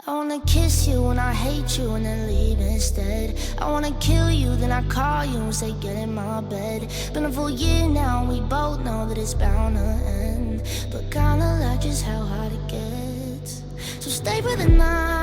I wanna kiss you and I hate you and then leave instead. I wanna kill you, then I call you and say get in my bed. Been a full year now and we both know that it's bound to end, but kinda like just how hard it gets. So stay for the night.